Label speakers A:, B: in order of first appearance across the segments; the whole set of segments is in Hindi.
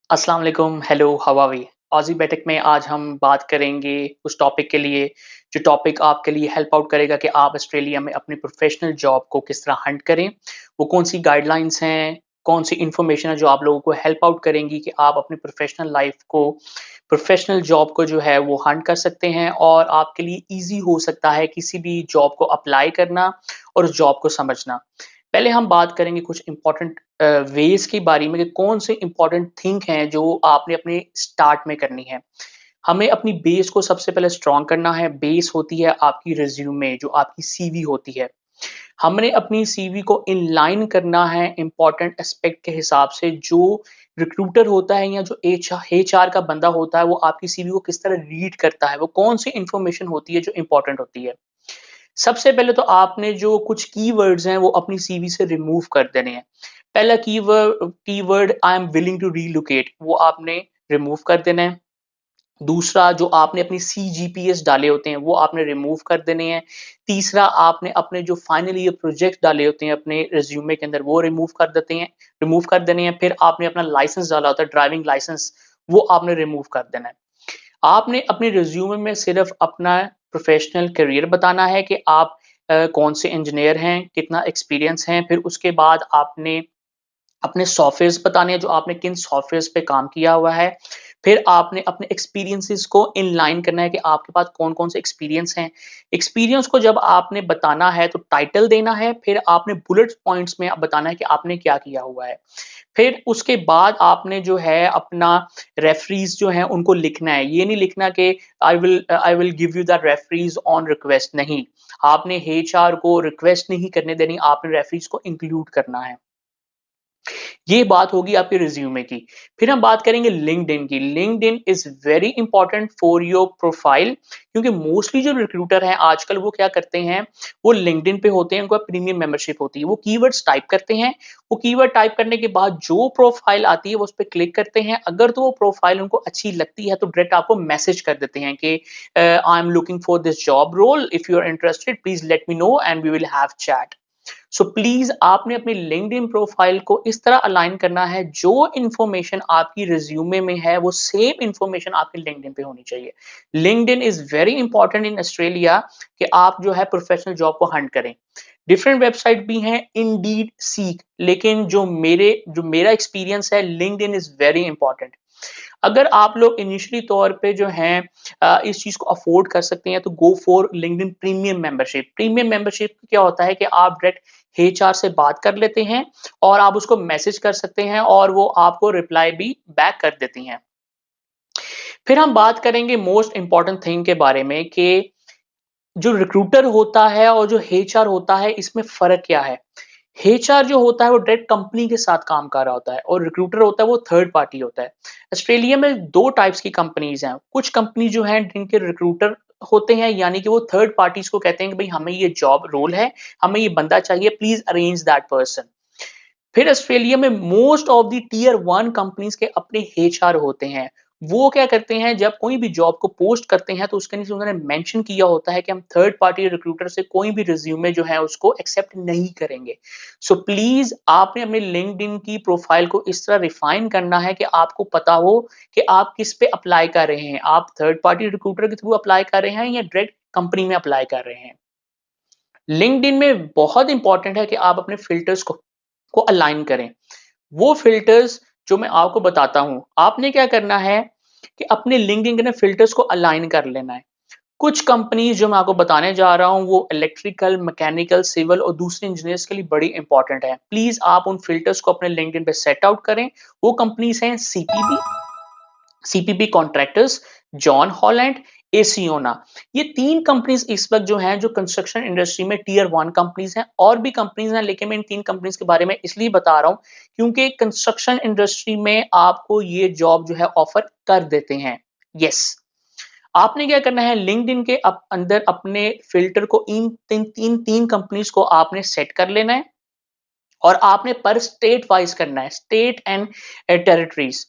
A: अस्सलाम वालेकुम, हेलो, हाउ आर वी? ऑज़ी बैठक में आज हम बात करेंगे उस टॉपिक के लिए, जो टॉपिक आपके लिए हेल्प आउट करेगा कि आप ऑस्ट्रेलिया में अपनी प्रोफ़ेशनल जॉब को किस तरह हंट करें। वो कौन-सी गाइडलाइंस हैं, कौन-सी इन्फॉर्मेशन है जो आप लोगों को हेल्प आउट करेंगी कि आप अपनी प्रोफ़ेशनल लाइफ़ को प्रोफ़ेशनल जॉब को जो है वो हंट कर सकते हैं और आपके लिए ईज़ी हो सकता है किसी भी जॉब को अप्लाई करना और उस जॉब को समझना। पहले हम बात करेंगे कुछ इम्पोर्टेंट वेज़ के बारे में कि कौन से इम्पोर्टेंट थिंग हैं जो आपने अपने स्टार्ट में करनी है। हमें अपनी बेस को सबसे पहले स्ट्रॉन्ग करना है। बेस होती है आपकी रिज़्यूमे जो आपकी सीवी होती है। हमने अपनी सीवी को इनलाइन करना है इम्पोर्टेंट एस्पेक्ट के हिसाब से जो रिक्रूटर होता है या जो एचआर का बंदा होता है वो आपकी सीवी को किस तरह रीड करता है, वो कौन-सी इन्फॉर्मेशन होती है जो इम्पोर्टेंट होती है। सबसे पहले तो आपने जो कुछ कीवर्ड्स हैं वो अपनी सीवी से रिमूव कर देने हैं। पहला keyword I am willing to relocate वो आपने रिमूव कर देना है। दूसरा जो आपने अपनी सीजीपीएस डाले होते हैं वो आपने रिमूव कर देने हैं। तीसरा आपने अपने जो फाइनल ईयर प्रोजेक्ट डाले होते हैं अपने रिज्यूमे के अंदर वो रिमूव कर देने हैं। फिर आपने अपना लाइसेंस डाला होता है ड्राइविंग लाइसेंस वो आपने रिमूव कर देना है। आपने अपने रिज्यूमे में सिर्फ अपना प्रोफेशनल करियर बताना है कि आप कौन से इंजीनियर हैं, कितना एक्सपीरियंस है, फिर उसके बाद आपने अपने सॉफ्टवेयर्स बताने हैं जो आपने किन सॉफ्टवेयर्स पे काम किया हुआ है। फिर आपने अपने एक्सपीरियंसेस को इनलाइन करना है कि आपके पास कौन-कौन से एक्सपीरियंस हैं। एक्सपीरियंस को जब आपने बताना है तो टाइटल देना है, फिर आपने बुलेट पॉइंट्स में बताना है कि आपने क्या किया हुआ है। फिर उसके बाद आपने जो है अपना रेफरीज़ जो हैं उनको लिखना है। ये नहीं लिखना कि I will give you the referees on request नहीं। आपने एचआर को रिक्वेस्ट नहीं करने देनी, आपने रेफरीज़ को इंक्लूड करना है। ये बात होगी आपके रिज्यूमे की। फिर हम बात करेंगे लिंक्डइन की। LinkedIn is very important for your profile क्योंकि मोस्टली जो रिक्रूटर हैं आजकल वो क्या करते हैं, वो लिंक्डइन पे होते हैं, उनका प्रीमियम मेंबरशिप होती है। वो कीवर्ड्स टाइप करते हैं, वो कीवर्ड टाइप करने के बाद जो प्रोफाइल आती है वो उसपे क्लिक करते हैं। अगर तो वो प्रोफाइल उनको अच्छी लगती है तो डायरेक्ट आपको मैसेज कर देते हैं कि I am looking for this job role, if you are interested please let me know and we will have chat. So please आपने अपनी लिंक्डइन प्रोफाइल को इस तरह अलाइन करना है जो इंफॉर्मेशन आपकी रिज्यूमे में है वो सेम इंफॉर्मेशन आपके लिंक्डइन पे होनी चाहिए। LinkedIn is very important in Australia कि आप जो है प्रोफेशनल जॉब को हंट करें। डिफरेंट वेबसाइट भी हैं इंडीड सीक, लेकिन जो मेरा एक्सपीरियंस है लिंक्डइन इज वेरी इंपॉर्टेंट। अगर आप लोग इनिशियली तौर पे जो हैं इस चीज़ को अफ़ोर्ड कर सकते हैं तो go for LinkedIn premium membership. Premium membership क्या होता है कि आप डायरेक्ट एचआर से बात कर लेते हैं और आप उसको मैसेज कर सकते हैं और वो आपको रिप्लाई भी बैक कर देती हैं। फिर हम बात करेंगे मोस्ट इम्पोर्टेंट थिंग के बारे में कि जो रिक्रूटर होता है और जो एचआर होता है इसमें फ़र्क क्या है? एचआर जो होता है वो डायरेक्ट कंपनी के साथ काम कर रहा होता है और रिक्रूटर होता है वो थर्ड पार्टी होता है। ऑस्ट्रेलिया में 2 टाइप्स की कंपनीज़ हैं। कुछ कंपनी जो हैं जिनके रिक्रूटर होते हैं यानी कि वो थर्ड पार्टीज़ को कहते हैं कि भई हमें ये जॉब रोल है, हमें ये बंदा चाहिए प्लीज़ अरेंज दैट पर्सन। फिर ऑस्ट्रेलिया में most of the tier 1 companies के अपने एचआर होते हैं। वो क्या करते हैं जब कोई भी जॉब को पोस्ट करते हैं तो उसके नीचे उन्होंने मेंशन किया होता है कि हम थर्ड पार्टी रिक्रूटर से कोई भी रिज्यूमे जो है उसको एक्सेप्ट नहीं करेंगे। सो प्लीज़ आपने अपने लिंक्डइन की प्रोफाइल को इस तरह रिफाइन करना है कि आपको पता हो कि आप किस पे अप्लाई कर रहे हैं। आप थर्ड पार्टी रिक्रूटर के थ्रू अप्लाई कर रहे हैं या डायरेक्ट कंपनी में अप्लाई कर रहे हैं। लिंक्डइन में बहुत इंपॉर्टेंट है कि आप अपने फ़िल्टर्स को अलाइन करें। वो फ़िल्टर्स जो मैं आपको बताता हूँ, आपने क्या करना है कि अपने लिंक्डइन के ना फ़िल्टर्स को अलाइन कर लेना है। कुछ कंपनीज़ जो मैं आपको बताने जा रहा हूँ, वो इलेक्ट्रिकल, मैकेनिकल, सिविल और दूसरे इंजीनियर्स के लिए बड़ी इंपॉर्टेंट है। प्लीज़ आप उन फ़िल्टर्स को अपने लिंक्डइन पे सेट आउट करें। वो कंपनीज़ हैं सीपीपी कॉन्ट्रैक्टर्स, जॉन हॉलैंड, एसियोना। ये 3 कंपनीज़ इस वक़्त जो हैं, जो कंस्ट्रक्शन इंडस्ट्री में टियर 1 कंपनीज़ हैं। और भी कंपनीज़ हैं, लेकिन मैं इन 3 कंपनीज़ के बारे में इसलिए बता रहा हूँ, क्योंकि कंस्ट्रक्शन इंडस्ट्री में आपको ये जॉब जो है ऑफ़र कर देते हैं। येस, आपने क्या करना है लिंक्डइन के अंदर अपने फ़िल्टर को इन 3 कंपनीज़ को आपने सेट कर लेना है और आपने पर स्टेट वाइज़ करना है, स्टेट एंड टेरिटरीज़।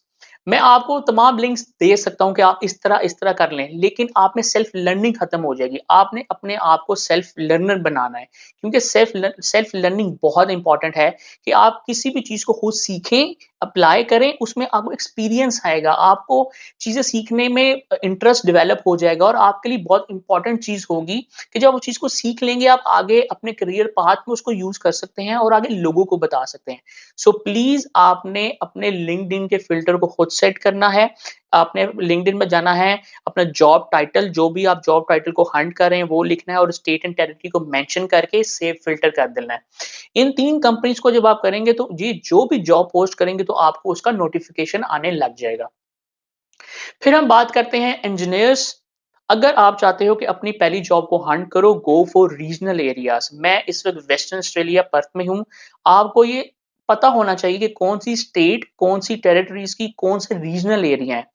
A: मैं आपको तमाम लिंक्स दे सकता हूँ कि आप इस तरह कर लें, लेकिन आप में सेल्फ लर्निंग खत्म हो जाएगी। आपने अपने आप को सेल्फ लर्नर बनाना है, क्योंकि सेल्फ लर्निंग बहुत इंपॉर्टेंट है कि आप किसी भी चीज़ को खुद सीखें अप्लाई करें, उसमें आपको एक्सपीरियंस आएगा, आपको चीज़ें सीखने में इंटरेस्ट डेवलप हो जाएगा और आपके लिए बहुत इंपॉर्टेंट चीज़ होगी कि जब उस चीज़ को सीख लेंगे, आप आगे अपने करियर पाथ में उसको यूज़ कर सकते हैं और आगे लोगों को बता सकते हैं। सो प्लीज़ आपने अपने लिंक्डइन के फ़िल्टर को खुद सेट करना है। आपने लिंक्डइन में जाना है, अपना जॉब टाइटल, जो भी आप जॉब टाइटल को हंट कर रहे हैं, वो लिखना है और स्टेट एंड टेरिटरी को मेंशन करके सेव फ़िल्टर कर देना है। इन 3 कंपनीज़ को जब आप करेंगे तो ये जो भी जॉब पोस्ट करेंगे तो आपको उसका नोटिफ़िकेशन आने लग जाएगा। फिर हम बात करते हैं इंजीनियर्स। अगर आप चाहते हो कि अपनी पहली जॉब को हंट करो, गो फॉर रीजनल एरियाज़। मैं इस वक़्त वेस्टर्न ऑस्ट्रेलिया पर्थ में हूँ। आपको ये पता होना चाहिए कि कौन-सी स्टेट, कौन-सी टेरिटरीज़ की कौन से रीजनल एरिया हैं।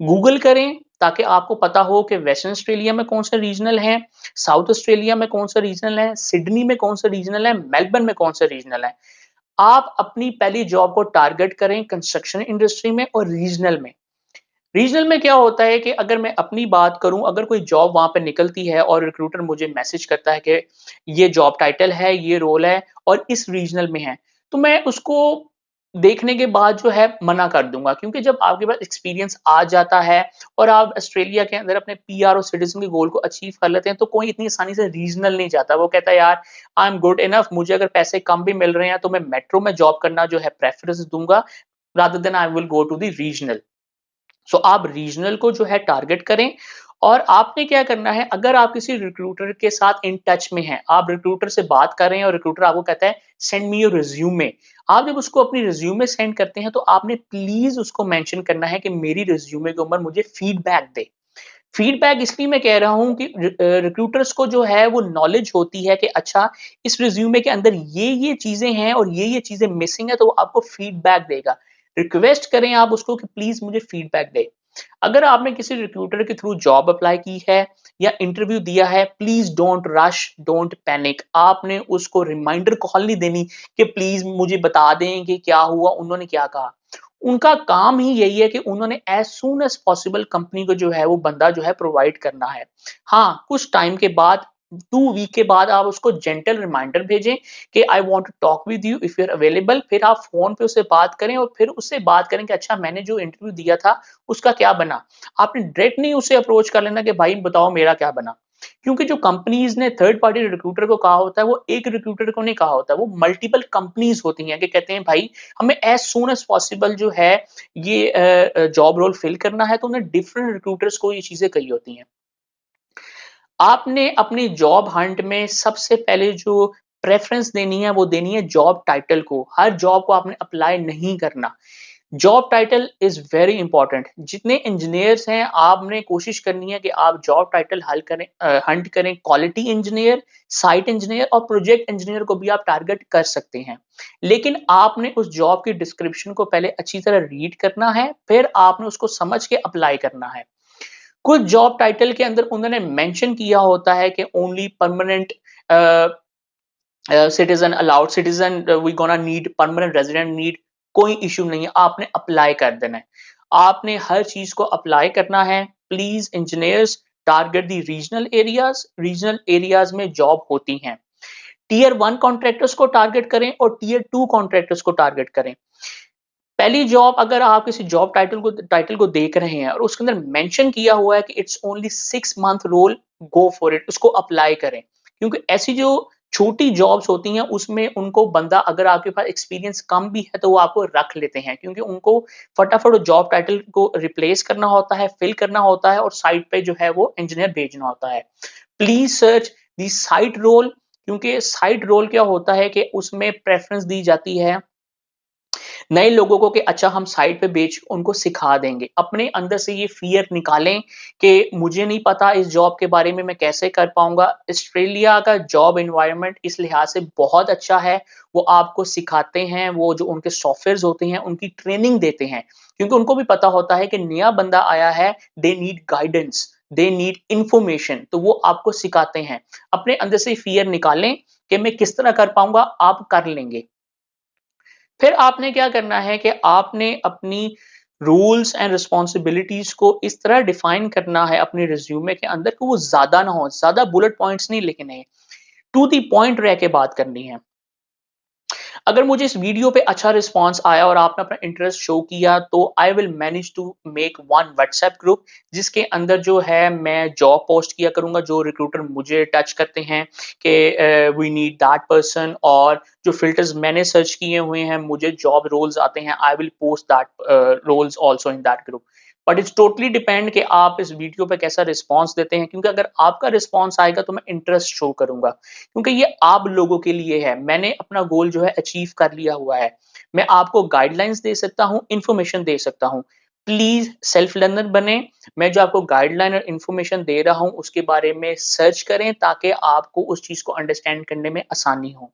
A: गूगल करें ताकि आपको पता हो कि वेस्टर्न ऑस्ट्रेलिया में कौन से रीजनल हैं, साउथ ऑस्ट्रेलिया में कौन सा रीजनल है, सिडनी में कौन सा रीजनल है, मेलबर्न में कौन सा रीजनल है। आप अपनी पहली जॉब को टारगेट करें कंस्ट्रक्शन इंडस्ट्री में और रीजनल में। रीजनल में क्या होता है कि अगर मैं अपनी बात करूं, अगर कोई जॉब वहां पे निकलती है और रिक्रूटर मुझे मैसेज करता है कि ये जॉब टाइटल है, ये रोल है और इस रीजनल में है, तो मैं उसको देखने के बाद जो है मना कर दूंगा, क्योंकि जब आपके पास एक्सपीरियंस आ जाता है और आप ऑस्ट्रेलिया के अंदर अपने पीआर और सिटीजन के गोल को अचीव कर लेते हैं, तो कोई इतनी आसानी से रीजनल नहीं जाता। वो कहता है यार, आई एम गुड इनफ, मुझे अगर पैसे कम भी मिल रहे हैं तो मैं मेट्रो में जॉब करना जो है प्रेफरेंस दूंगा, rather than I will go to the regional. So आप रीजनल को जो है टारगेट करें। और आपने क्या करना है, अगर आप किसी रिक्रूटर के साथ इन टच में हैं, आप रिक्रूटर से बात कर रहे हैं और रिक्रूटर आपको कहता है सेंड मी योर रिज्यूमे, आप जब उसको अपनी रिज्यूमे सेंड करते हैं तो आपने प्लीज उसको मेंशन करना है कि मेरी रिज्यूमे के ऊपर मुझे फीडबैक दे। फीडबैक इसलिए मैं कह रहा हूं कि रिक्रूटर्स को जो है वो नॉलेज होती है कि अच्छा, इस रिज्यूमे के अंदर ये चीजें हैं और ये चीजें मिसिंग है, तो वो आपको फीडबैक देगा। रिक्वेस्ट करें आप उसको कि प्लीज मुझे फीडबैक दे। अगर आपने किसी रिक्रूटर के थ्रू जॉब अप्लाई की है या इंटरव्यू दिया है, please don't rush, don't panic. आपने उसको रिमाइंडर कॉल नहीं देनी कि प्लीज मुझे बता दें कि क्या हुआ, उन्होंने क्या कहा। उनका काम ही यही है कि उन्होंने as soon as possible company को जो है वो बंदा जो है प्रोवाइड करना है। हाँ, कुछ टाइम के बाद, 2 वीक के बाद आप उसको जेंटल रिमाइंडर भेजें कि I want to talk with you if you are available. फिर आप फोन पे उससे बात करें और फिर उससे बात करें कि अच्छा, मैंने जो इंटरव्यू दिया था उसका क्या बना। आपने डायरेक्ट नहीं उसे अप्रोच कर लेना कि भाई बताओ मेरा क्या बना, क्योंकि जो कंपनीज ने थर्ड पार्टी रिक्रूटर को कहा होता है वो एक रिक्रूटर को नहीं कहा होता, वो मल्टीपल कंपनीज होती हैं कि कहते हैं भाई हमें एज सून एज पॉसिबल जो है ये जॉब रोल फिल करना है, तो उन्हें डिफरेंट रिक्रूटर्स को ये चीजें कही होती हैं। आपने अपनी जॉब हंट में सबसे पहले जो प्रेफरेंस देनी है वो देनी है जॉब टाइटल को। हर जॉब को आपने अप्लाई नहीं करना। Job title is very important. जितने इंजीनियर्स हैं, आपने कोशिश करनी है कि आप जॉब टाइटल हल करें, हंट करें। क्वालिटी इंजीनियर, साइट इंजीनियर और प्रोजेक्ट इंजीनियर को भी आप टारगेट कर सकते हैं, लेकिन आपने उस जॉब की डिस्क्रिप्शन को पहले अच्छी तरह रीड करना है, फिर आपने उसको समझ के अप्लाई करना है। कुछ जॉब टाइटल के अंदर उन्होंने मेंशन किया होता है कि only permanent citizen allowed, citizen we gonna need, permanent resident need. कोई इश्यू नहीं है, आपने अप्लाई कर देना है। आपने हर चीज को अप्लाई करना है। Please engineers, target the regional areas. Regional areas में जॉब होती हैं। टीयर 1 कॉन्ट्रैक्टर्स को टारगेट करें और टीयर 2 कॉन्ट्रैक्टर्स को टारगेट करें। पहली जॉब, अगर आप किसी जॉब टाइटल को देख रहे हैं और उसके अंदर मेंशन किया हुआ है कि it's only 6 month role, go for it, उसको अप्लाई करें। क्योंकि ऐसी जो छोटी जॉब्स होती हैं उसमें उनको बंदा, अगर आपके पास एक्सपीरियंस कम भी है तो वो आपको रख लेते हैं, क्योंकि उनको फटाफट जॉब टाइटल को रिप्लेस करना होता है, फिल करना होता है और साइट पे जो है वो इंजीनियर भेजना होता है। Please search the site role, क्योंकि साइट रोल क्या होता है कि उसमें प्रेफरेंस दी जाती है नए लोगों को कि अच्छा, हम साइट पे बेच उनको सिखा देंगे। अपने अंदर से ये फ़ियर निकालें कि मुझे नहीं पता इस जॉब के बारे में, मैं कैसे कर पाऊँगा। ऑस्ट्रेलिया का जॉब एनवायरनमेंट इस लिहाज से बहुत अच्छा है, वो आपको सिखाते हैं, वो जो उनके सॉफ्टवेयर्स होते हैं उनकी ट्रेनिंग देते हैं, क्योंकि उनको भी पता होता है कि नया बंदा आया है, they need guidance, they need information, तो वो आपको सिखाते हैं। अपने अंदर से फ़ियर निकालें कि मैं किस तरह कर पाऊँगा, आप कर लेंगे। फिर आपने क्या करना है कि आपने अपनी रूल्स एंड रिस्पॉन्सिबिलिटीज को इस तरह डिफाइन करना है अपने रिज्यूमे के अंदर कि वो ज्यादा ना हो, ज्यादा बुलेट पॉइंट्स नहीं लिखने हैं, टू दी पॉइंट रह के बात करनी है। अगर मुझे इस वीडियो पे अच्छा रिस्पॉन्स आया और आपने अपना इंटरेस्ट शो किया तो I will manage to make one WhatsApp group जिसके अंदर जो है मैं जॉब पोस्ट किया करूंगा जो रिक्रूटर मुझे टच करते हैं कि वी नीड दैट पर्सन और जो फिल्टर्स मैंने सर्च किए हुए हैं मुझे जॉब रोल्स आते हैं I will post that roles also in that group but it's totally depend कि आप इस वीडियो पे कैसा रिस्पॉन्स देते हैं क्योंकि अगर आपका रिस्पॉन्स आएगा तो मैं इंटरेस्ट शो करूंगा क्योंकि ये आप लोगों के लिए है मैंने अपना गोल जो है अचीव कर लिया हुआ है मैं आपको गाइडलाइंस दे सकता हूँ इंफॉर्मेशन दे सकता हूँ प्लीज सेल्फ लर्नर बने मैं जो आपको गाइडलाइन और इंफॉर्मेशन दे रहा हूँ उसके बारे में सर्च करें ताकि आपको उस चीज को अंडरस्टैंड करने में आसानी हो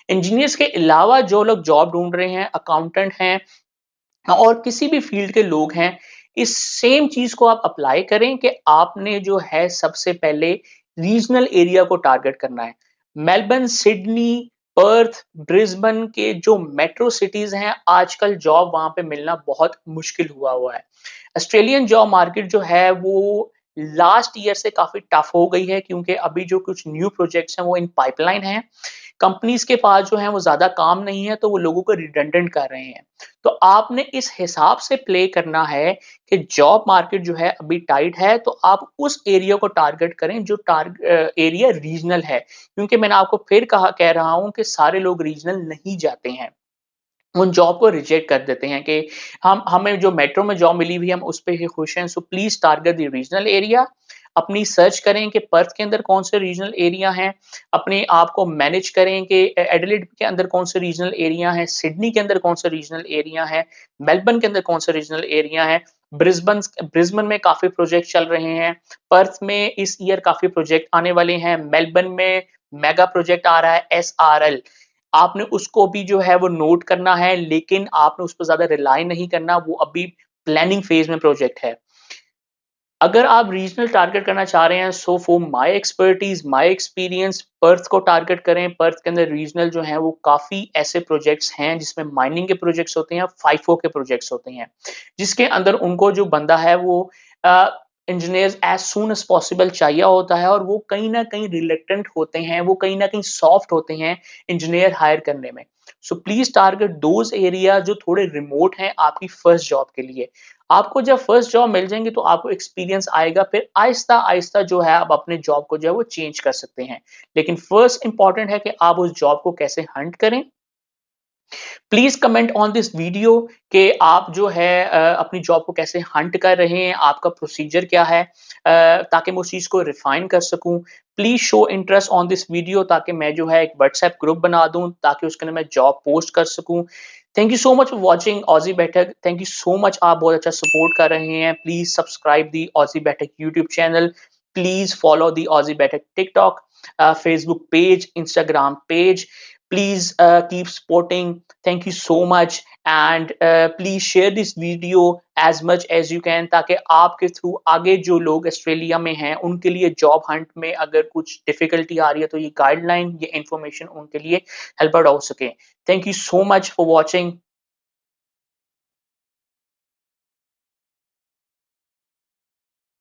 A: इंजीनियर्स के अलावा जो लोग जॉब ढूंढ रहे हैं अकाउंटेंट हैं और किसी भी फील्ड के लोग हैं इस सेम चीज को आप अप्लाई करें कि आपने जो है सबसे पहले रीजनल एरिया को टारगेट करना है मेलबर्न सिडनी पर्थ ब्रिस्बेन के जो मेट्रो सिटीज हैं आजकल जॉब वहां पे मिलना बहुत मुश्किल हुआ है ऑस्ट्रेलियन जॉब मार्केट जो है वो लास्ट ईयर से काफी टफ हो गई है क्योंकि अभी जो कुछ न्यू प्रोजेक्ट्स हैं वो इन पाइपलाइन हैं कंपनीज के पास जो है वो ज्यादा काम नहीं है तो वो लोगों को रिडंडेंट कर रहे हैं तो आपने इस हिसाब से प्ले करना है कि जॉब मार्केट जो है अभी टाइट है तो आप उस एरिया को टारगेट करें जो एरिया रीजनल है क्योंकि मैंने आपको फिर कह रहा हूं कि सारे लोग रीजनल नहीं जाते हैं उन जॉब को रिजेक्ट कर देते हैं कि हम हमें जो मेट्रो में जॉब मिली हुई है हम उस पे ही खुश हैं so please target the regional area अपनी सर्च करें कि पर्थ के अंदर कौन से रीजनल एरिया हैं अपने आप को मैनेज करें कि एडिलेड के अंदर कौन से रीजनल एरिया हैं सिडनी के अंदर कौन से रीजनल एरिया है मेलबर्न के अंदर कौन से रीजनल एरिया है ब्रिस्बन ब्रिस्बन में काफी प्रोजेक्ट चल रहे हैं पर्थ में इस ईयर काफी प्रोजेक्ट आने वाले हैं मेलबर्न में मेगा प्रोजेक्ट आ रहा है SRL आपने उसको भी जो है वो नोट करना है लेकिन आपने उस पर ज्यादा रिलाई नहीं करना वो अभी प्लानिंग फेज में प्रोजेक्ट है अगर आप रीजनल टारगेट करना चाह रहे हैं so for my expertise my experience Perth को टारगेट करें पर्थ के अंदर रीजनल जो है वो काफी ऐसे प्रोजेक्ट्स हैं जिसमें माइनिंग के प्रोजेक्ट्स होते हैं फाइफो के प्रोजेक्ट्स होते हैं जिसके अंदर उनको जो बंदा है वो engineers as soon as possible चाहिए होता है और वो कहीं ना कहीं रिलेक्टेंट होते हैं वो कहीं ना कहीं सॉफ्ट होते हैं इंजीनियर हायर करने में so please target those area जो थोड़े रिमोट हैं आपकी फर्स्ट जॉब के लिए आपको जब फर्स्ट जॉब मिल जाएंगी तो आपको एक्सपीरियंस आएगा फिर आहिस्ता आहिस्ता जो है आप अपने जॉब को जो है वो चेंज कर सकते हैं लेकिन फर्स्ट इंपॉर्टेंट है कि आप उस जॉब को कैसे हंट करें please comment on this video कि आप जो है अपनी जॉब को कैसे हंट कर रहे हैं आपका प्रोसीजर क्या है ताकि मैं उस चीज को रिफाइन कर सकूं please show interest on this video ताकि मैं जो है एक व्हाट्सएप ग्रुप बना दूं ताकि उसके अंदर मैं जॉब पोस्ट कर सकूं thank you so much for watching Aussie Baithak thank you so much आप बहुत अच्छा सपोर्ट कर रहे हैं please subscribe the Aussie Baithak YouTube channel please follow the Aussie Baithak TikTok Facebook page Instagram page please keep supporting thank you so much and please share this video as much as you can ताकि आपके थ्रू आगे जो लोग ऑस्ट्रेलिया में हैं उनके लिए जॉब हंट में अगर कुछ डिफिकल्टी आ रही है तो ये गाइडलाइन ये इंफॉर्मेशन उनके लिए हेल्प आउट हो सके thank you so much for watching